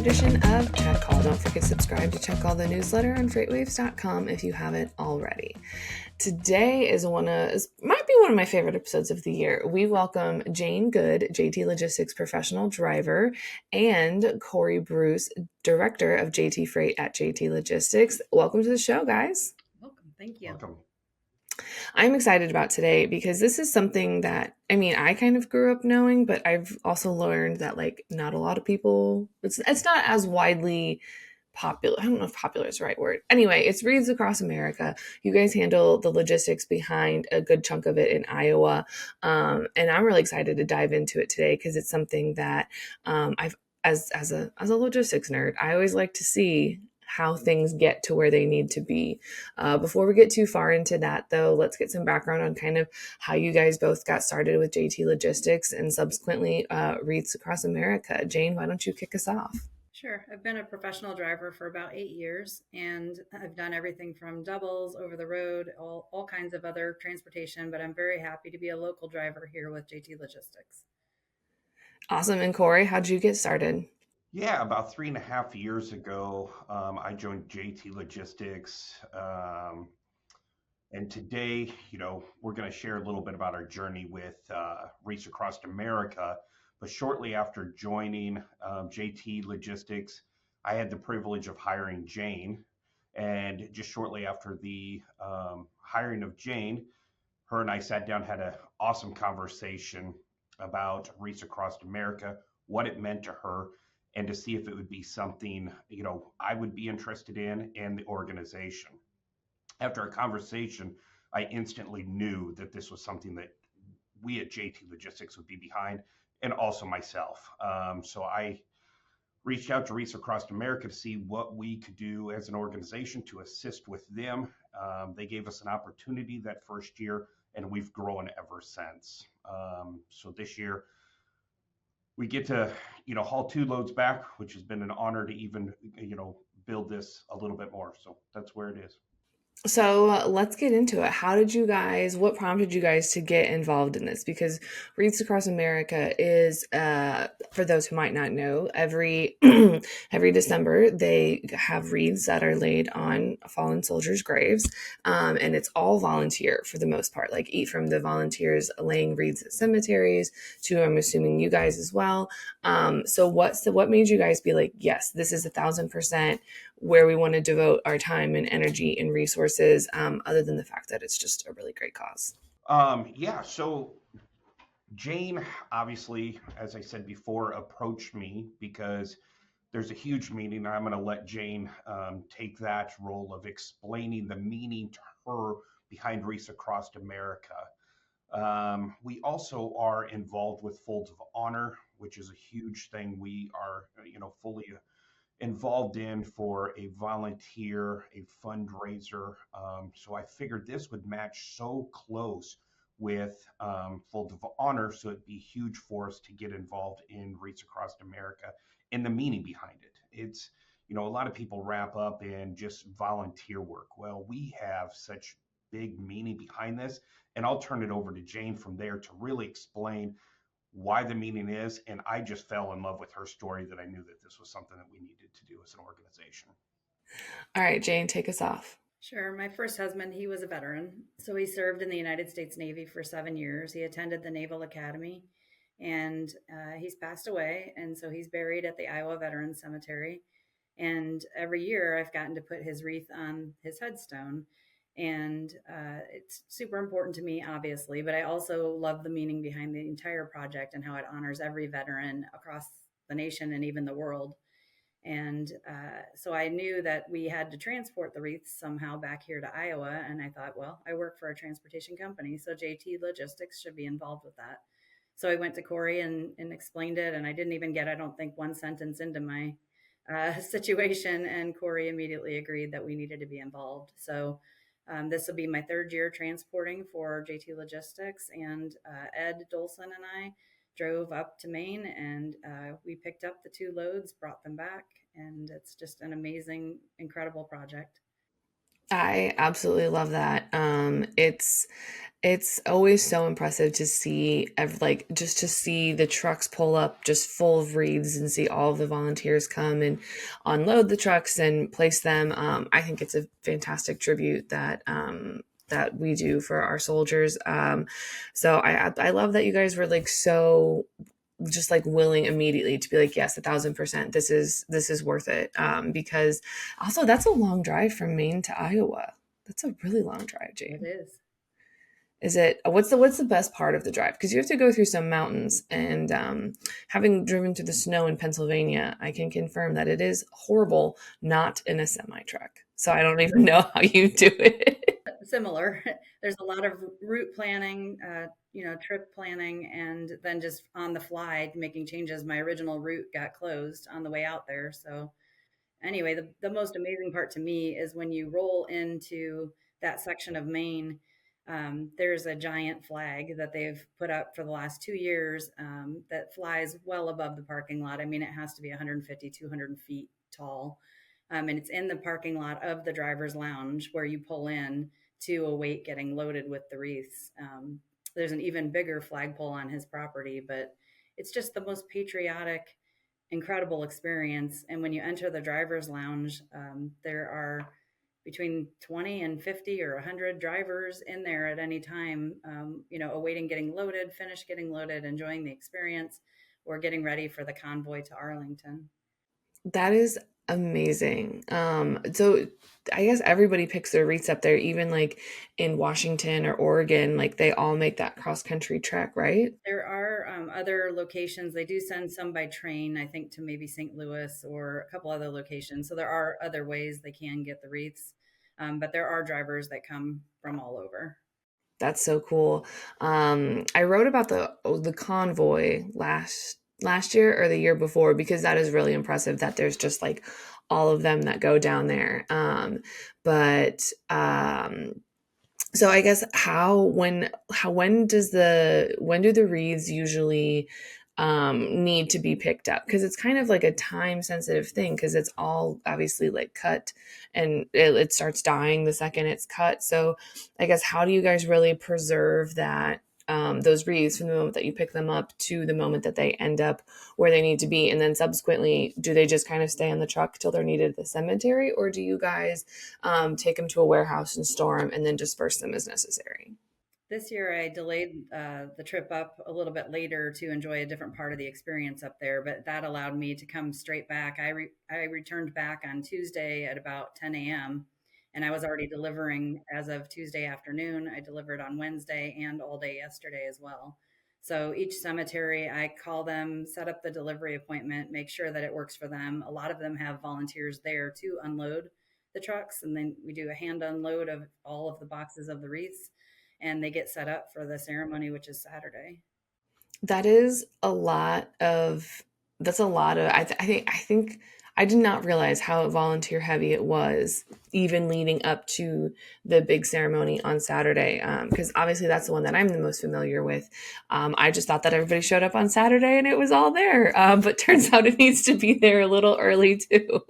edition of Check Call. Don't forget to subscribe to Check Call, the newsletter on FreightWaves.com if you haven't already. Today might be one of my favorite episodes of the year. We welcome Jane Good, JT Logistics professional driver, and Corey Bruce, director of JT Freight at JT Logistics. Welcome to the show, guys. Welcome. Thank you. Welcome. I'm excited about today because this is something that, I kind of grew up knowing, but I've also learned that not a lot of people, it's not as widely popular. I don't know if popular is the right word. Anyway, it's Wreaths across America. You guys handle the logistics behind a good chunk of it in Iowa. And I'm really excited to dive into it today because it's something that as a logistics nerd, I always like to see how things get to where they need to be. Before we get too far into that, though, let's get some background on kind of how you guys both got started with JT Logistics and subsequently Wreaths across America. Jane, why don't you kick us off? Sure. I've been a professional driver for about 8 years, and I've done everything from doubles, over the road, all kinds of other transportation, but I'm very happy to be a local driver here with JT Logistics. Awesome. And Corey, how'd you get started? Yeah, about 3.5 years ago, I joined JT Logistics. And today, we're going to share a little bit about our journey with Wreaths Across America. But shortly after joining JT Logistics, I had the privilege of hiring Jane. And just shortly after the hiring of Jane, her and I sat down, had an awesome conversation about Wreaths Across America, what it meant to her, and to see if it would be something, I would be interested in and the organization. After our conversation, I instantly knew that this was something that we at JT Logistics would be behind, and also myself. So I reached out to Wreaths Across America to see what we could do as an organization to assist with them. They gave us an opportunity that first year, and we've grown ever since. So this year, we get to, haul 2 loads back, which has been an honor to even, build this a little bit more. So that's where it is. So let's get into it. What prompted you guys to get involved in this? Because Wreaths Across America is, for those who might not know, every December they have wreaths that are laid on fallen soldiers' graves. And it's all volunteer for the most part, from the volunteers laying wreaths at cemeteries to, I'm assuming, you guys as well. So what made you guys be like, yes, this is 1,000% where we want to devote our time and energy and resources, other than the fact that it's just a really great cause? So Jane, obviously, as I said before, approached me because there's a huge meaning. I'm going to let Jane take that role of explaining the meaning to her behind Wreaths Across America. We also are involved with Folds of Honor, which is a huge thing we are, fully involved in for a volunteer, a fundraiser. So I figured this would match so close with Folds of Honor, so it'd be huge for us to get involved in Wreaths Across America and the meaning behind it. It's, a lot of people wrap up in just volunteer work. Well, we have such big meaning behind this, and I'll turn it over to Jane from there to really explain why the meaning is. And I just fell in love with her story, that I knew that this was something that we needed to do as an organization. All right, Jane, take us off. Sure. My first husband, he was a veteran. So he served in the United States Navy for 7 years. He attended the Naval Academy, and he's passed away. And so he's buried at the Iowa Veterans Cemetery. And every year I've gotten to put his wreath on his headstone. And it's super important to me, obviously, but I also love the meaning behind the entire project and how it honors every veteran across the nation and even the world. And so I knew that we had to transport the wreaths somehow back here to Iowa. And I thought, well, I work for a transportation company, so JT Logistics should be involved with that. So I went to Corey and explained it. And I didn't even get, I don't think, one sentence into my situation. And Corey immediately agreed that we needed to be involved. So this will be my 3rd year transporting for JT Logistics. And Ed Dolson and I drove up to Maine, and we picked up the 2 loads, brought them back, and it's just an amazing, incredible project. I absolutely love that. It's always so impressive to see, like, just to see the trucks pull up just full of wreaths and see all of the volunteers come and unload the trucks and place them. I think it's a fantastic tribute that that we do for our soldiers. So I love that you guys were like so just like willing immediately to be like, yes, 1,000%, this is worth it. Because also that's a long drive from Maine to Iowa. That's a really long drive, It Jane. is. Is it what's the best part of the drive? Because you have to go through some mountains, and having driven through the snow in Pennsylvania, I can confirm that it is horrible not in a semi truck. So I don't even know how you do it. Similar. There's a lot of route planning, trip planning, and then just on the fly making changes. My original route got closed on the way out there. So anyway, the most amazing part to me is when you roll into that section of Maine. There's a giant flag that they've put up for the last 2 years that flies well above the parking lot. I mean, it has to be 150, 200 feet tall. And it's in the parking lot of the driver's lounge where you pull in to await getting loaded with the wreaths. There's an even bigger flagpole on his property, but it's just the most patriotic, incredible experience. And when you enter the driver's lounge, there are between 20 and 50 or 100 drivers in there at any time, awaiting getting loaded, finish getting loaded, enjoying the experience, or getting ready for the convoy to Arlington. That is amazing. So I guess everybody picks their routes up there, even like in Washington or Oregon, like they all make that cross country trek, right? There are other locations. They do send some by train, I think, to maybe St. Louis or a couple other locations. So there are other ways they can get the wreaths, but there are drivers that come from all over. That's so cool. I wrote about the convoy last year or the year before because that is really impressive that there's just like all of them that go down there. But So I guess when do the wreaths usually need to be picked up? Because it's kind of like a time sensitive thing because it's all obviously like cut and it starts dying the second it's cut. So I guess how do you guys really preserve that those wreaths from the moment that you pick them up to the moment that they end up where they need to be, and then subsequently do they just kind of stay on the truck till they're needed at the cemetery, or do you guys take them to a warehouse and store them and then disperse them as necessary? This year, I delayed the trip up a little bit later to enjoy a different part of the experience up there, but that allowed me to come straight back. I returned back on Tuesday at about 10 a.m., and I was already delivering as of Tuesday afternoon. I delivered on Wednesday and all day yesterday as well. So each cemetery, I call them, set up the delivery appointment, make sure that it works for them. A lot of them have volunteers there to unload the trucks, and then we do a hand unload of all of the boxes of the wreaths, and they get set up for the ceremony, which is Saturday. That is a lot of that's a lot of I think I did not realize how volunteer heavy it was even leading up to the big ceremony on Saturday, because obviously that's the one that I'm the most familiar with. I just thought that everybody showed up on Saturday and it was all there, but turns out it needs to be there a little early too.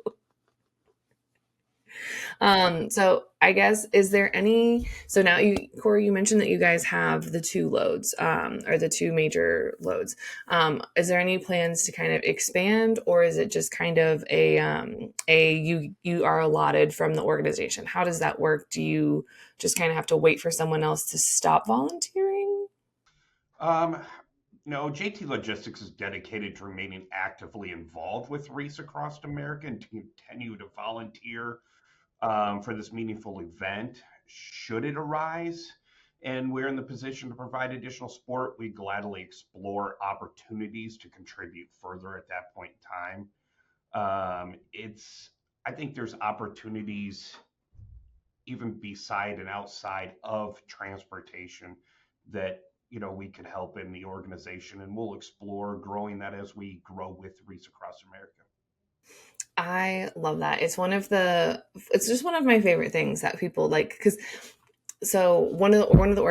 So I guess is there any so now you Corey, you mentioned that you guys have the two loads, or the two major loads. Is there any plans to kind of expand, or is it just kind of a you are allotted from the organization? How does that work? Do you just kind of have to wait for someone else to stop volunteering? Um, no, JT Logistics is dedicated to remaining actively involved with Wreaths across America and to continue to volunteer for this meaningful event. Should it arise and we're in the position to provide additional support, we gladly explore opportunities to contribute further at that point in time. I think there's opportunities even beside and outside of transportation that we could help in the organization, and we'll explore growing that as we grow with Reach Across America. I love that. It's just one of my favorite things that people like because so one of the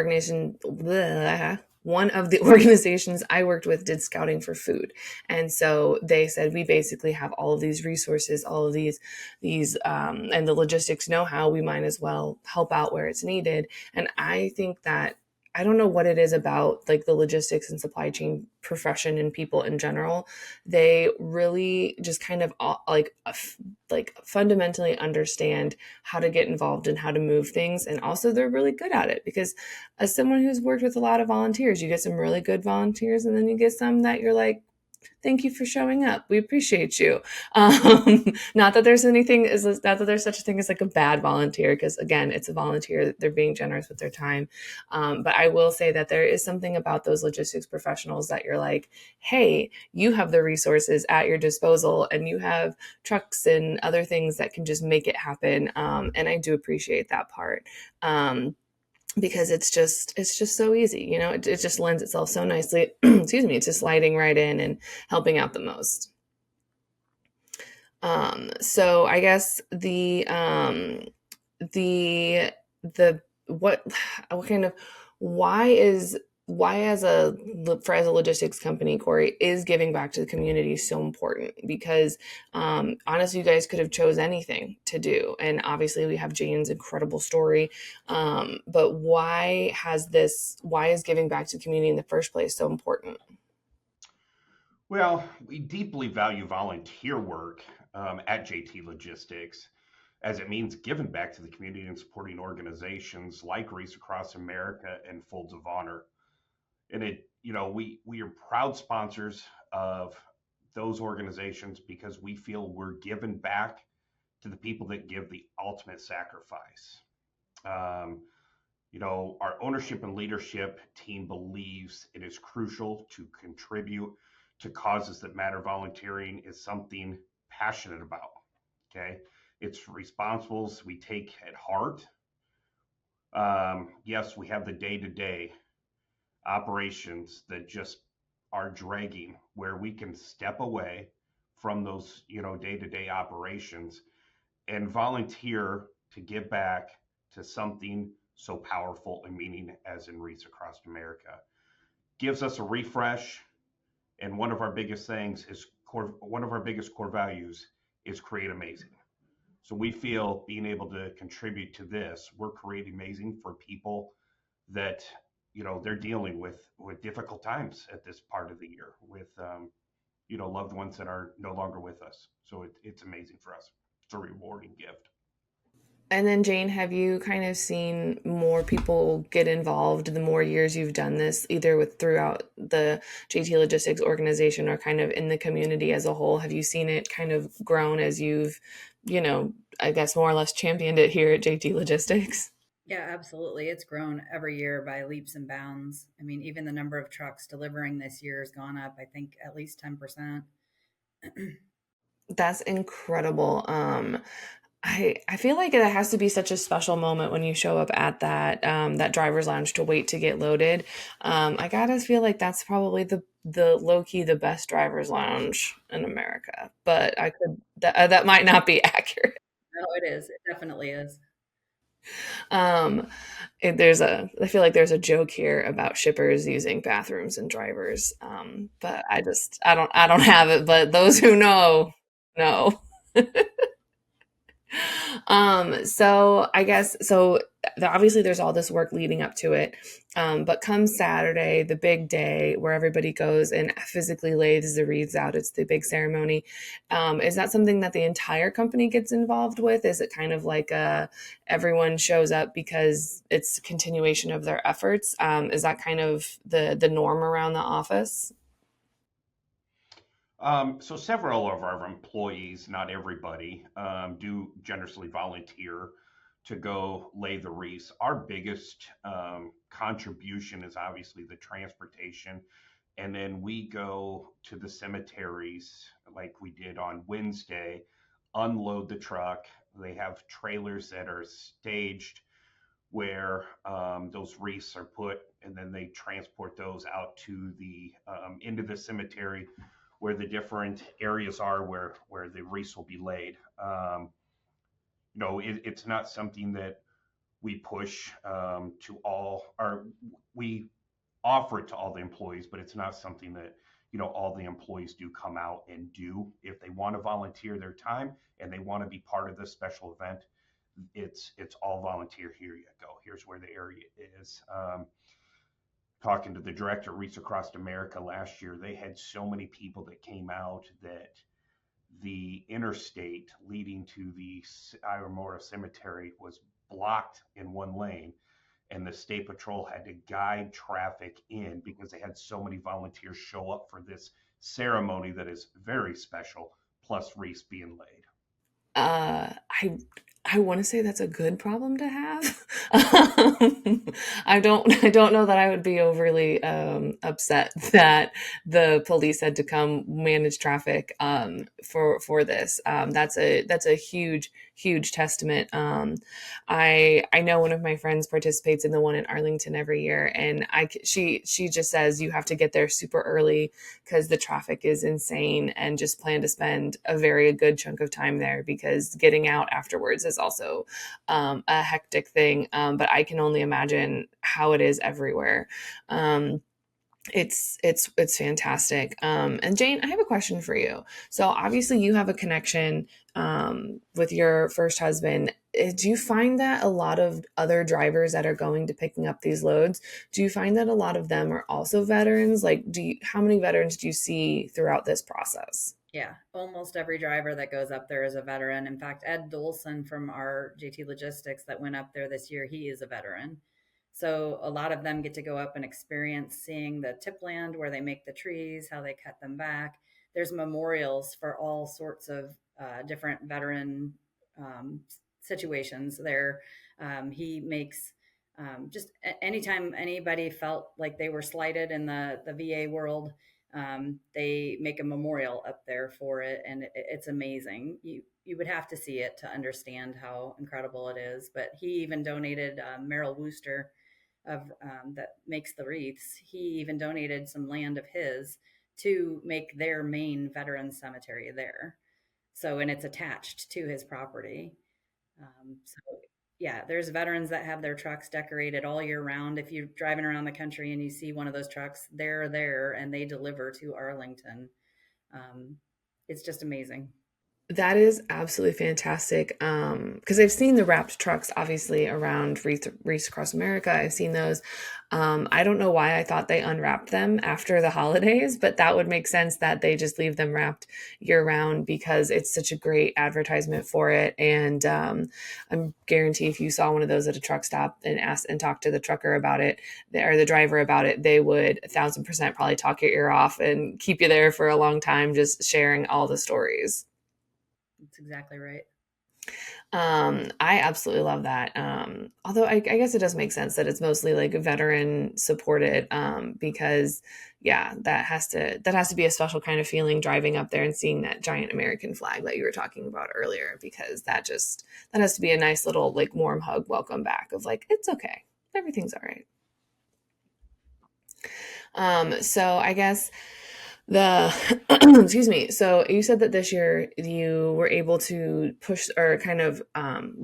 organizations I worked with did scouting for food, and so they said we basically have all of these resources, all of these and the logistics know how we might as well help out where it's needed. And I think that I don't know what it is about like the logistics and supply chain profession and people in general. They really just kind of like fundamentally understand how to get involved and how to move things, and also they're really good at it because as someone who's worked with a lot of volunteers, you get some really good volunteers and then you get some that you're like, thank you for showing up. We appreciate you. Not that there's anything is not that there's such a thing as like a bad volunteer, because again, it's a volunteer. They're being generous with their time. But I will say that there is something about those logistics professionals that you're like, hey, you have the resources at your disposal, and you have trucks and other things that can just make it happen. And I do appreciate that part. Because it's just so easy, it just lends itself so nicely excuse me, to sliding right in and helping out the most. So I guess the the what kind of why is why as a logistics company, Corey, is giving back to the community so important? Because honestly, you guys could have chose anything to do, and obviously we have Jane's incredible story. But why is giving back to the community in the first place so important? Well, we deeply value volunteer work at JT Logistics, as it means giving back to the community and supporting organizations like Reese Across America and Folds of Honor. And we are proud sponsors of those organizations because we feel we're giving back to the people that give the ultimate sacrifice. Um, our ownership and leadership team believes it is crucial to contribute to causes that matter. Volunteering is something passionate about. Okay. It's responsibles we take at heart. Yes, we have the day to day operations that just are dragging where we can step away from those, day to day operations and volunteer to give back to something so powerful and meaning as in Wreaths Across America. Gives us a refresh, and one of our biggest core values is create amazing. So we feel being able to contribute to this, we're creating amazing for people that they're dealing with difficult times at this part of the year with loved ones that are no longer with us. So it's amazing for us. It's a rewarding gift. And then, Jane, have you kind of seen more people get involved the more years you've done this, either with throughout the JT Logistics organization or kind of in the community as a whole? Have you seen it kind of grown as you've, I guess more or less championed it here at JT Logistics? Yeah, absolutely. It's grown every year by leaps and bounds. I mean, even the number of trucks delivering this year has gone up, I think, at least 10%. That's incredible. I feel like it has to be such a special moment when you show up at that driver's lounge to wait to get loaded. I gotta feel like that's probably the low key the best driver's lounge in America, but that might not be accurate. No, it is. It definitely is. Um, there's I feel like there's a joke here about shippers using bathrooms and drivers, but I don't have it. But those who know. So I guess so. Obviously, there's all this work leading up to it, but come Saturday, the big day where everybody goes and physically lays the wreaths out, it's the big ceremony. Is that something that the entire company gets involved with? Is it kind of like everyone shows up because it's a continuation of their efforts? Is that kind of the norm around the office? So several of our employees, not everybody, do generously volunteer to go lay the wreaths. Our biggest contribution is obviously the transportation, and then we go to the cemeteries like we did on Wednesday, unload the truck. They have trailers that are staged where those wreaths are put, and then they transport those out to the into the cemetery where the different areas are where the wreaths will be laid. It's not something that we push to all, or we offer it to all the employees, but it's not something that all the employees do come out and do. If they want to volunteer their time and they want to be part of this special event, it's all volunteer. Here you go. Here's where the area is. talking to the director of Wreaths Across America last year, they had so many people that came out that the interstate leading to the Iramora Cemetery was blocked in one lane, and the state patrol had to guide traffic in because they had so many volunteers show up for this ceremony that is very special, plus wreaths being laid. Uh, I I want to say that's a good problem to have. I don't know that I would be overly upset that the police had to come manage traffic for this. That's a huge testament. I know one of my friends participates in the one in Arlington every year, and she just says you have to get there super early because the traffic is insane, and just plan to spend a very good chunk of time there because getting out afterwards is also a hectic thing. But I can only imagine how it is everywhere. Um, it's fantastic. And Jane, I have a question for you. So obviously you have a connection with your first husband. Do you find that a lot of other drivers that are going to picking up these loads, do you find that a lot of them are also veterans? Like, how many veterans do you see throughout this process? Yeah, almost every driver that goes up there is a veteran. In fact, Ed Dolson from our JT Logistics that went up there this year, he is a veteran. So a lot of them get to go up and experience seeing the tip land where they make the trees, how they cut them back. There's memorials for all sorts of different veteran um, situations there. He makes just anytime anybody felt like they were slighted in the VA world, they make a memorial up there for it, and it's amazing. You would have to see it to understand how incredible it is. But he even donated Merrill Wooster of that makes the wreaths. He even donated some land of his to make their main veteran cemetery there. So, and it's attached to his property. So yeah, there's veterans that have their trucks decorated all year round. If you're driving around the country and you see one of those trucks, they're there and they deliver to Arlington. Um, it's just amazing. That is absolutely fantastic. Because I've seen the wrapped trucks obviously around Wreaths Across America. I've seen those. I don't know why I thought they unwrapped them after the holidays, but that would make sense that they just leave them wrapped year round because it's such a great advertisement for it. And I'm guarantee if you saw one of those at a truck stop and asked and talked to the trucker about it or the driver about it, they would 1,000% probably talk your ear off and keep you there for a long time, just sharing all the stories. That's exactly right. I absolutely love that. Although I guess it does make sense that it's mostly like veteran supported, because yeah, that has to be a special kind of feeling driving up there and seeing that giant American flag that you were talking about earlier, because that has to be a nice little like warm hug welcome back of like, it's okay. Everything's all right. So I guess the excuse me. So you said that this year you were able to push or kind of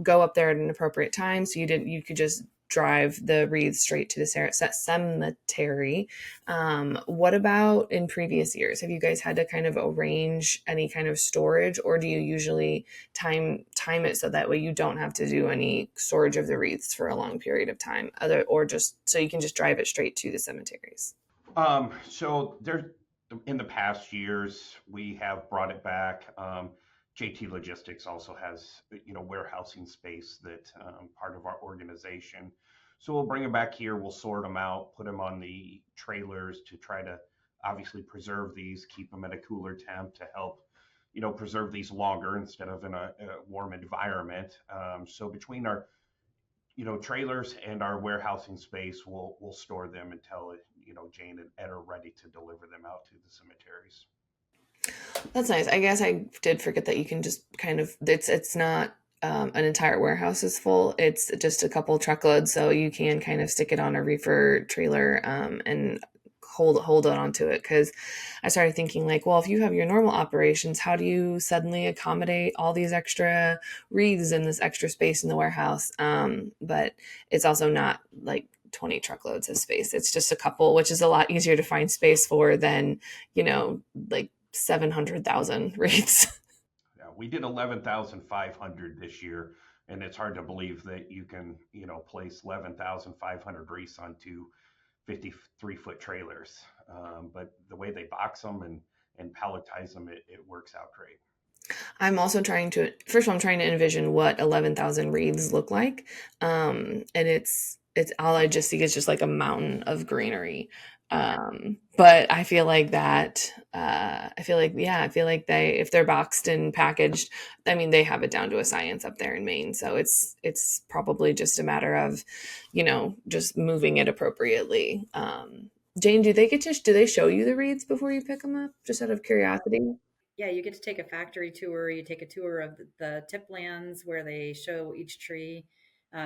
go up there at an appropriate time, so you could just drive the wreaths straight to the cemetery. What about in previous years? Have you guys had to kind of arrange any kind of storage, or do you usually time it so that way you don't have to do any storage of the wreaths for a long period of time, other or just so you can just drive it straight to the cemeteries? So there, in the past years, we have brought it back. JT Logistics also has, warehousing space that part of our organization. So we'll bring them back here. We'll sort them out, put them on the trailers to try to obviously preserve these, keep them at a cooler temp to help, preserve these longer instead of in a warm environment. So between our trailers and our warehousing space, we'll store them until Jane and Ed are ready to deliver them out to the cemeteries. That's nice. I guess I did forget that you can just kind of it's not an entire warehouse is full. It's just a couple truckloads, so you can kind of stick it on a reefer trailer and hold on to it. Because I started thinking like, well, if you have your normal operations, how do you suddenly accommodate all these extra wreaths and this extra space in the warehouse? But it's also not like 20 truckloads of space. It's just a couple, which is a lot easier to find space for than, like 700,000 rates. Yeah, we did 11,500 this year, and it's hard to believe that you can place 11,500 wreaths onto 53-foot trailers. But the way they box them and palletize them, it works out great. I'm also trying to, first of all, I'm trying to envision what 11,000 reeds look like. And it's all I just see is just like a mountain of greenery. But I feel like that, I feel like if they're boxed and packaged, I mean, they have it down to a science up there in Maine. So it's probably just a matter of, just moving it appropriately. Jane, do they show you the reeds before you pick them up? Just out of curiosity? Yeah, you get to take a factory tour. You take a tour of the tip lands where they show each tree.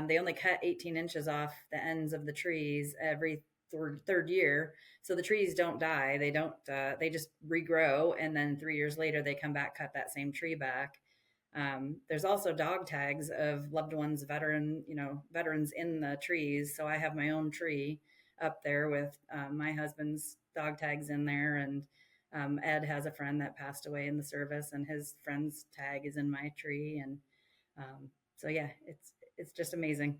They only cut 18 inches off the ends of the trees every third year, so the trees don't die. They don't. They just regrow, and then 3 years later they come back, cut that same tree back. There's also dog tags of loved ones, veterans in the trees. So I have my own tree up there with my husband's dog tags in there, and Ed has a friend that passed away in the service, and his friend's tag is in my tree, and so yeah, it's just amazing.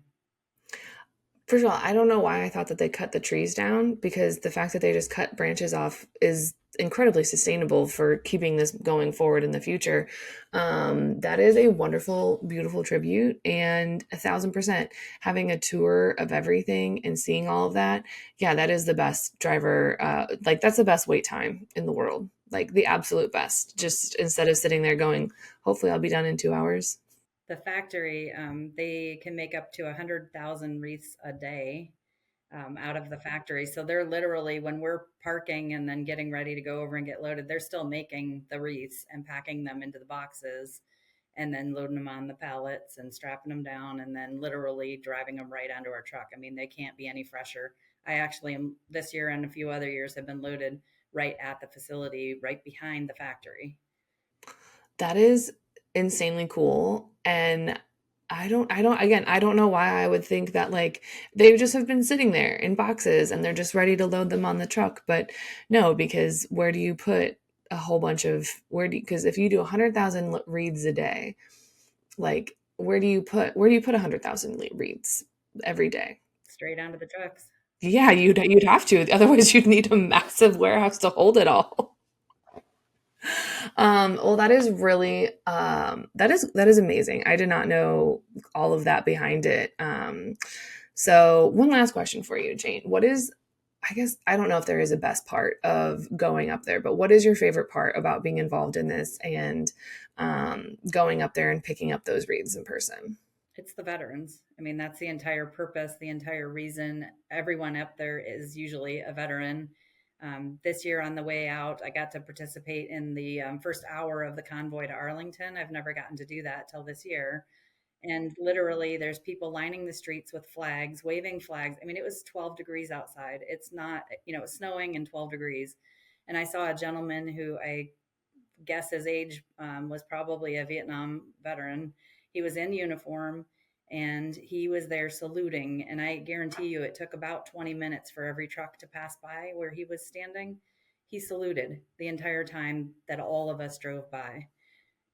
First of all, I don't know why I thought that they cut the trees down because the fact that they just cut branches off is incredibly sustainable for keeping this going forward in the future. That is a wonderful, beautiful tribute, and 1,000% having a tour of everything and seeing all of that. Yeah, that is the best driver. Like that's the best wait time in the world. Like the absolute best. Just instead of sitting there going, hopefully I'll be done in 2 hours. The factory, they can make up to 100,000 wreaths a day out of the factory. So they're literally, when we're parking and then getting ready to go over and get loaded, they're still making the wreaths and packing them into the boxes and then loading them on the pallets and strapping them down and then literally driving them right onto our truck. I mean, they can't be any fresher. I actually am, this year and a few other years, have been loaded right at the facility, right behind the factory. That is insanely cool. And again, I don't know why I would think that like they just have been sitting there in boxes and they're just ready to load them on the truck. But no, because where do you put a whole bunch of, because if you do 100,000 reads a day, like where do you put 100,000 reads every day? Straight onto the trucks. Yeah, you'd have to. Otherwise, you'd need a massive warehouse to hold it all. Well, that is really that is amazing. I did not know all of that behind it. So one last question for you, Jane. What is, I guess I don't know if there is a best part of going up there, but what is your favorite part about being involved in this and going up there and picking up those reads in person? It's the veterans. I mean, that's the entire purpose, the entire reason. Everyone up there is usually a veteran. This year on the way out, I got to participate in the first hour of the convoy to Arlington. I've never gotten to do that till this year. And literally, there's people lining the streets with flags, waving flags. I mean, it was 12 degrees outside. It's not, it's snowing and 12 degrees. And I saw a gentleman who I guess his age was probably a Vietnam veteran. He was in uniform and he was there saluting. And I guarantee you, it took about 20 minutes for every truck to pass by where he was standing. He saluted the entire time that all of us drove by.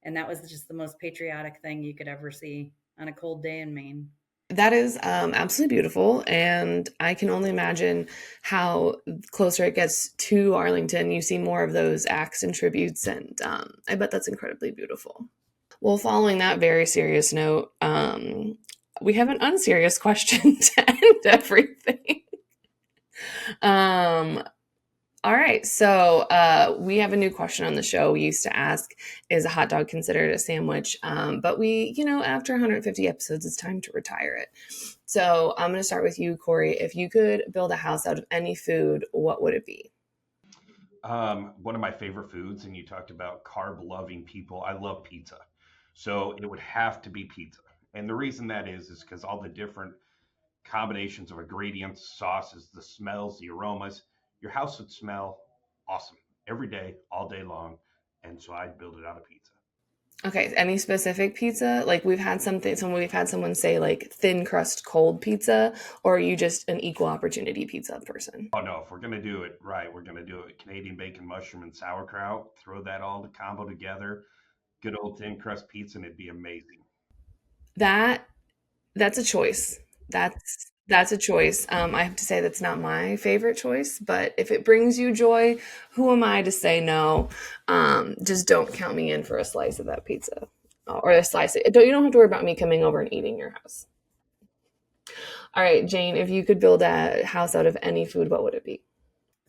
And that was just the most patriotic thing you could ever see on a cold day in Maine. That is absolutely beautiful, and I can only imagine how closer it gets to Arlington, you see more of those acts and tributes, and I bet that's incredibly beautiful. Well, following that very serious note, we have an unserious question to end everything. Um, all right, so we have a new question on the show. We used to ask, is a hot dog considered a sandwich? But after 150 episodes, it's time to retire it. So I'm going to start with you, Corey. If you could build a house out of any food, what would it be? One of my favorite foods, and you talked about carb loving people. I love pizza. So it would have to be pizza. And the reason that is because all the different combinations of ingredients, sauces, the smells, the aromas, your house would smell awesome every day, all day long. And so I'd build it out of pizza. Okay, any specific pizza? Like we've had someone say like thin crust cold pizza, or are you just an equal opportunity pizza person? Oh no, if we're gonna do it right, we're gonna do it Canadian bacon, mushroom, and sauerkraut. Throw that all the combo together. Good old thin crust pizza, and it'd be amazing. That that's a choice. That's a choice. I have to say that's not my favorite choice, but if it brings you joy, who am I to say no? Just don't count me in for a slice of that pizza, or a slice. Don't you don't have to worry about me coming over and eating your house. All right, Jane, if you could build a house out of any food, what would it be?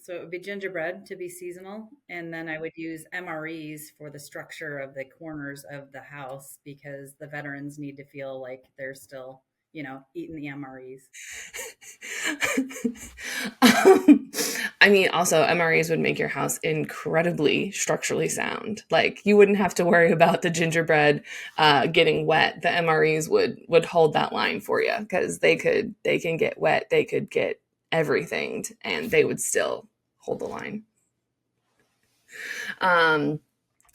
So it would be gingerbread to be seasonal, and then I would use MREs for the structure of the corners of the house because the veterans need to feel like they're still, eating the MREs. um, I mean, also MREs would make your house incredibly structurally sound. Like you wouldn't have to worry about the gingerbread getting wet. The MREs would hold that line for you because they can get wet, they could get everything, and they would still hold the line. Um,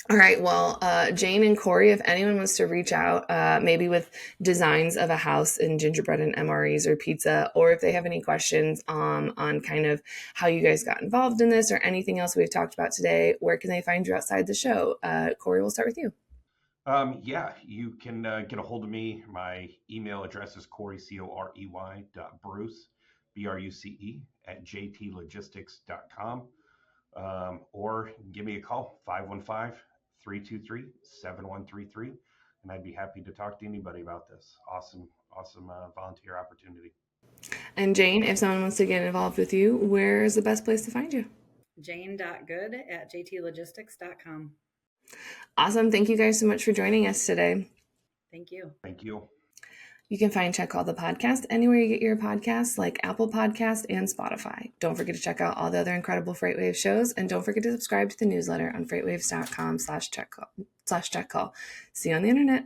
all right. Well, Jane and Corey, if anyone wants to reach out, maybe with designs of a house in gingerbread and MREs or pizza, or if they have any questions on kind of how you guys got involved in this or anything else we've talked about today, where can they find you outside the show? Corey, we'll start with you. Yeah, you can get a hold of me. My email address is Corey, Corey, Bruce, Bruce, at jtlogistics.com. Or give me a call, 515-323-7133. And I'd be happy to talk to anybody about this. Awesome volunteer opportunity. And Jane, if someone wants to get involved with you, where's the best place to find you? Jane.good@jtlogistics.com. Awesome. Thank you guys so much for joining us today. Thank you. Thank you. You can find Check All the Podcast anywhere you get your podcasts, like Apple Podcast and Spotify. Don't forget to check out all the other incredible FreightWaves shows, and don't forget to subscribe to the newsletter on freightwaves.com/checkcall. See you on the internet.